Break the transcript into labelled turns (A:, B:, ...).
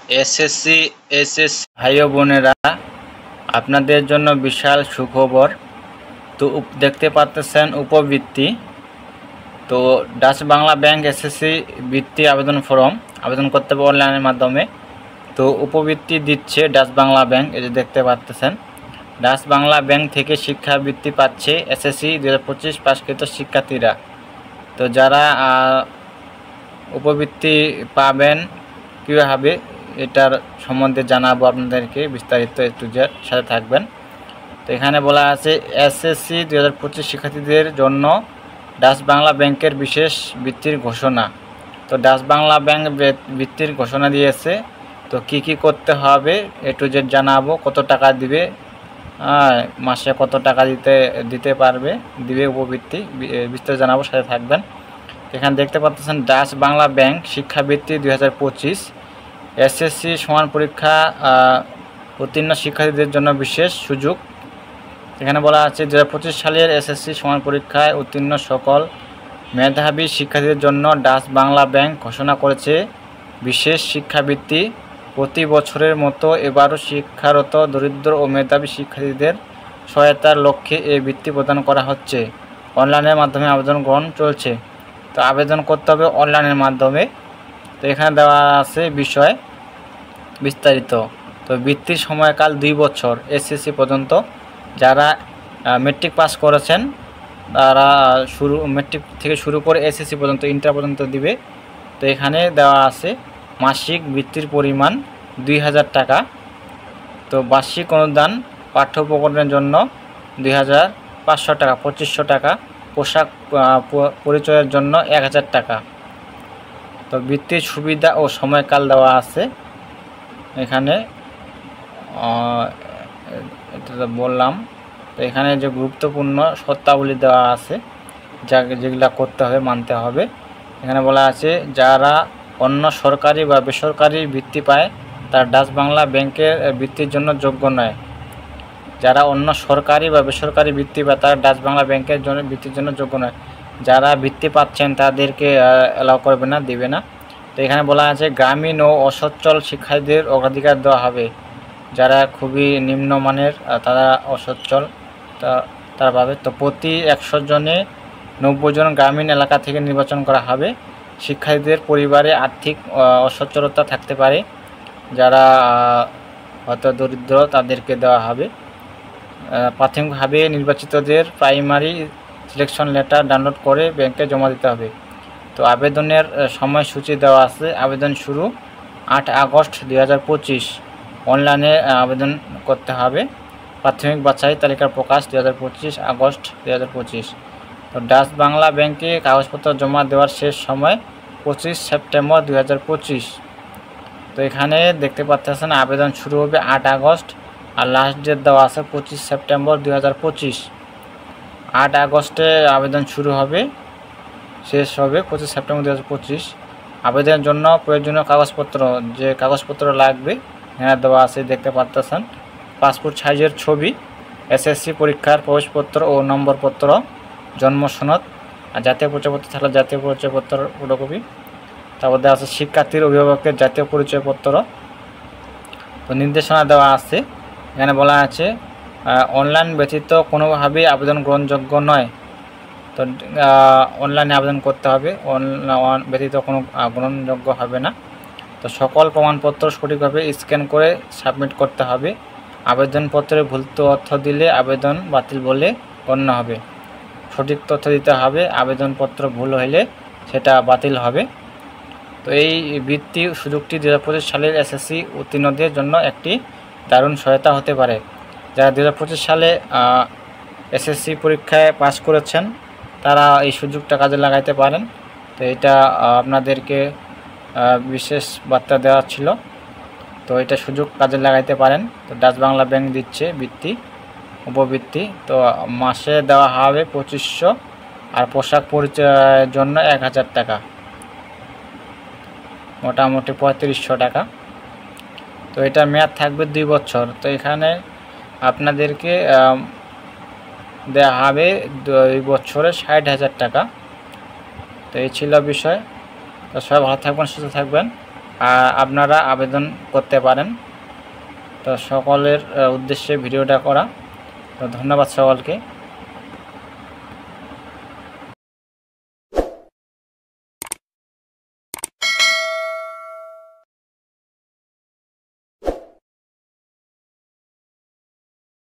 A: SSC ভাই ও বোনেরা, আপনাদের জন্য বিশাল সুখবর। তো দেখতে পাচ্ছেন উপবৃত্তি। তো ডাচ বাংলা ব্যাংক এসএসসি বৃত্তি আবেদন ফর্ম আবেদন করতে হবে অনলাইনের মাধ্যমে। তো উপবৃত্তি দিচ্ছে ডাচ বাংলা ব্যাংক, এই যে দেখতে পাচ্ছেন। ডাচ বাংলা ব্যাংক থেকে শিক্ষাবৃত্তি পাচ্ছে এসএসসি 2025 পাশকৃত শিক্ষার্থীরা। তো যারা উপবৃত্তি পাবেন কীভাবে, এটার সম্বন্ধে জানাবো আপনাদেরকে বিস্তারিত, একটু সাথে থাকবেন। তো এখানে বলা আছে এসএসসি 2025 শিক্ষার্থীদের জন্য ডাচ বাংলা ব্যাংকের বিশেষ বৃত্তির ঘোষণা। তো ডাচ বাংলা ব্যাংক বৃত্তির ঘোষণা দিয়েছে। তো কি কি করতে হবে একটু জানাবো, কত টাকা দিবে, মাসে কত টাকা দিতে দিবে উপবৃত্তি, বিস্তারিত জানাবো, সাথে থাকবেন। এখানে দেখতে পাচ্ছেন ডাচ বাংলা ব্যাংক শিক্ষাবৃত্তি 2025 এসএসসি সমান পরীক্ষা উত্তীর্ণ শিক্ষার্থীদের জন্য বিশেষ সুযোগ। এখানে বলা আছে 2025 সালের এসএসসি সমান পরীক্ষায় উত্তীর্ণ সকল মেধাবী শিক্ষার্থীদের জন্য ডাচ বাংলা ব্যাংক ঘোষণা করেছে বিশেষ শিক্ষাবৃত্তি। প্রতি বছরের মতো এবারও শিক্ষারত দরিদ্র ও মেধাবী শিক্ষার্থীদের সহায়তার লক্ষ্যে এই বৃত্তি প্রদান করা হচ্ছে। অনলাইনের মাধ্যমে আবেদন গ্রহণ চলছে। তো আবেদন করতে হবে অনলাইনের মাধ্যমে। তো এখানে দেওয়া আছে বিষয় বিস্তারিত। তো বৃত্তির সময়কাল 2 বছর এসএসসি পর্যন্ত। যারা মেট্রিক পাস করেছেন তারা মেট্রিক থেকে শুরু করে এসএসসি পর্যন্ত, ইন্টার পর্যন্ত দিবে। তো এখানে দেওয়া আছে মাসিক বৃত্তির পরিমাণ 2000 টাকা। তো বার্ষিক অনুদান পাঠ্য উপকরণের জন্য 2500 টাকা, 2500 টাকা। পোশাক পরিচয়ের জন্য 1000 টাকা। তো বৃত্তির সুবিধা ও সময়কাল দেওয়া আছে এখানে, এটা বললাম। তো এখানে যে গুরুত্বপূর্ণ শর্তাবলী দেওয়া আছে যেগুলা করতে হবে, মানতে হবে। এখানে বলা আছে যারা অন্য সরকারি বা বেসরকারি বৃত্তি পায় তারা ডাচ বাংলা ব্যাংকের বৃত্তির জন্য যোগ্য নয়। যারা অন্য সরকারি বা বেসরকারি বৃত্তি পায় তারা ডাচ বাংলা ব্যাংকের জন্য বৃত্তির জন্য যোগ্য নয়। যারা বৃত্তি পাচ্ছেন তাদেরকে অ্যালাউ করবে না, দিবে না। তো এখানে বলা আছে গ্রামীণ ও অসচ্ছল শিক্ষার্থীদের অগ্রাধিকার দেওয়া হবে। যারা খুবই নিম্নমানের, তারা অসচ্ছল, তারা পাবে। তো প্রতি 100 জনে 90 জন গ্রামীণ এলাকা থেকে নির্বাচন করা হবে। শিক্ষার্থীদের পরিবারে আর্থিক অসচ্ছলতা থাকতে পারে, যারা হয়তো দরিদ্র, তাদেরকে দেওয়া হবে। প্রাথমিকভাবে নির্বাচিতদের প্রাইমারি সিলেকশন লেটার ডাউনলোড করে ব্যাংকে জমা দিতে হবে। তো আবেদনের সময়সূচি দেওয়া আছে। আবেদন শুরু 8 আগস্ট 2025। অনলাইনে আবেদন করতে হবে। প্রাথমিক বাছাই তালিকার প্রকাশ 2025 আগস্ট 2025। তো ডাচ বাংলা ব্যাংকে কাগজপত্র জমা দেওয়ার শেষ সময় 25 সেপ্টেম্বর 2025। তো এখানে দেখতে পাচ্ছেন আবেদন শুরু হবে 8 আগস্ট আর লাস্ট ডেট দেওয়া আছে 25 সেপ্টেম্বর 2025। 8 আগস্টে আবেদন শুরু হবে, শেষ হবে 25 সেপ্টেম্বর 2025। আবেদনের জন্য প্রয়োজনীয় কাগজপত্র, যে কাগজপত্র লাগবে এখানে দেওয়া আছে, দেখতে পাচ্ছেন। পাসপোর্ট সাইজের ছবি, এসএসসি পরীক্ষার প্রবেশপত্র ও নম্বরপত্র, জন্ম সনদ, আর জাতীয় পরিচয়পত্র থাকলে জাতীয় পরিচয়পত্র ফটোকপি। তারপর দেওয়া আছে শিক্ষার্থীর অভিভাবকের জাতীয় পরিচয়পত্র। তো নির্দেশনা দেওয়া আছে। এখানে বলা আছে অনলাইন ব্যতীত কোনোভাবেই আবেদন গ্রহণযোগ্য নয়। তো অনলাইনে আবেদন করতে হবে, অনলাইন ব্যতীত কোনো গ্রহণযোগ্য হবে না। তো সকল প্রমাণপত্র সঠিকভাবে স্ক্যান করে সাবমিট করতে হবে। আবেদনপত্রে ভুল তথ্য দিলে আবেদন বাতিল বলে গণ্য হবে। সঠিক তথ্য দিতে হবে, আবেদনপত্র ভুল হলে সেটা বাতিল হবে। তো এই বৃত্তি সুযোগটি 2025 সালের এসএসসি উত্তীর্ণদের জন্য একটি দারুণ সহায়তা হতে পারে। যারা 2025 সালে এসএসসি পরীক্ষায় পাস করেছেন তারা এই সুযোগটা কাজে লাগাইতে পারেন। তো এটা আপনাদেরকে বিশেষ বার্তা দেওয়া ছিল। তো এটা সুযোগ কাজে লাগাইতে পারেন। তো ডাচ বাংলা ব্যাংক দিচ্ছে বৃত্তি, উপবৃত্তি। তো মাসে দেওয়া হবে 2500, আর পোশাক পরিচয়ের জন্য 1000 টাকা, মোটামুটি 3500 টাকা। তো এটার মেয়াদ থাকবে 2 বছর। তো এখানে আপনাদেরকে দেওয়া হবে 2 বছরে 60,000 টাকা। তো এই ছিল বিষয়। তো সবাই ভালো থাকবেন, সুস্থ থাকবেন। আপনারা আবেদন করতে পারেন। তো সকলের উদ্দেশ্যে ভিডিওটা করা। তো ধন্যবাদ সকলকে।